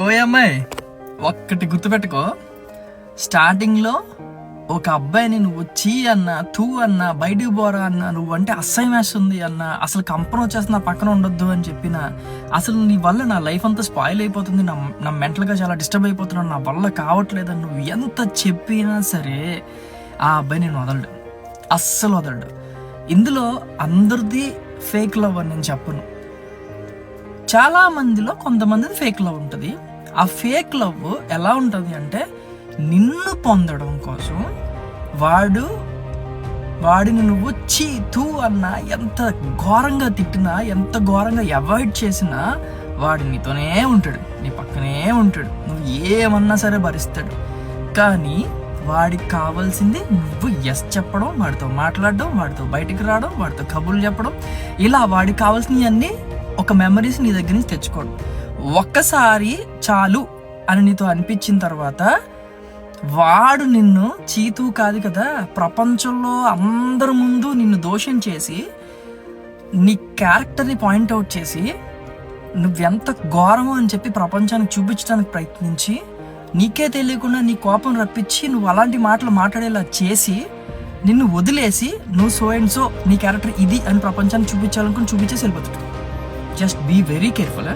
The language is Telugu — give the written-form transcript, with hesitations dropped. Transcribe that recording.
ఓయ్ అమ్మాయి, ఒక్కటి గుర్తుపెట్టుకో. స్టార్టింగ్లో ఒక అబ్బాయిని నువ్వు చీ అన్నా, తూ అన్నా, బయటికి పోరా అన్నా, నువ్వు అంటే అసహ్యం వేస్తుంది అన్నా, అసలు కంపన వచ్చేసి నా పక్కన ఉండొద్దు అని చెప్పిన, అసలు నీ వల్ల నా లైఫ్ అంతా స్పాయిల్ అయిపోతుంది, నా మెంటల్గా చాలా డిస్టర్బ్ అయిపోతున్నాను, నా వల్ల కావట్లేదని నువ్వు ఎంత చెప్పినా సరే ఆ అబ్బాయి నేను వదలడు, అస్సలు వదలడు. ఇందులో అందరిది ఫేక్ లవ్ అని నేను చెప్పను. చాలా మందిలో కొంతమందిది ఫేక్ లవ్ ఉంటుంది. ఆ ఫేక్ లవ్ ఎలా ఉంటుంది అంటే, నిన్ను పొందడం కోసం వాడిని నువ్వు చీ తూ అన్నా, ఎంత ఘోరంగా తిట్టినా, ఎంత ఘోరంగా అవాయిడ్ చేసినా వాడు నీతోనే ఉంటాడు, నీ పక్కనే ఉంటాడు, నువ్వు ఏమన్నా సరే భరిస్తాడు. కానీ వాడికి కావాల్సింది నువ్వు ఎస్ చెప్పడం, వాడితో మాట్లాడడం, వాడితో బయటికి రావడం, వాడితో కబుర్లు చెప్పడం, ఇలా వాడికి కావాల్సినవన్నీ ఒక మెమరీస్ నీ దగ్గర నుంచి తెచ్చుకోవడం. ఒక్కసారి చాలు అని నీతో అనిపించిన తర్వాత వాడు నిన్ను చీతూ కాదు కదా, ప్రపంచంలో అందరి ముందు నిన్ను దోషం చేసి నీ క్యారెక్టర్ని పాయింట్అవుట్ చేసి నువ్వెంత ఘోరమో అని చెప్పి ప్రపంచానికి చూపించడానికి ప్రయత్నించి నీకే తెలియకుండా నీ కోపం రప్పించి నువ్వు అలాంటి మాటలు మాట్లాడేలా చేసి నిన్ను వదిలేసి నువ్వు సో అండ్ సో నీ క్యారెక్టర్ ఇది అని ప్రపంచానికి చూపించాలనుకుని చూపించేసి వెళ్ళిపోతాడు. Just be very careful.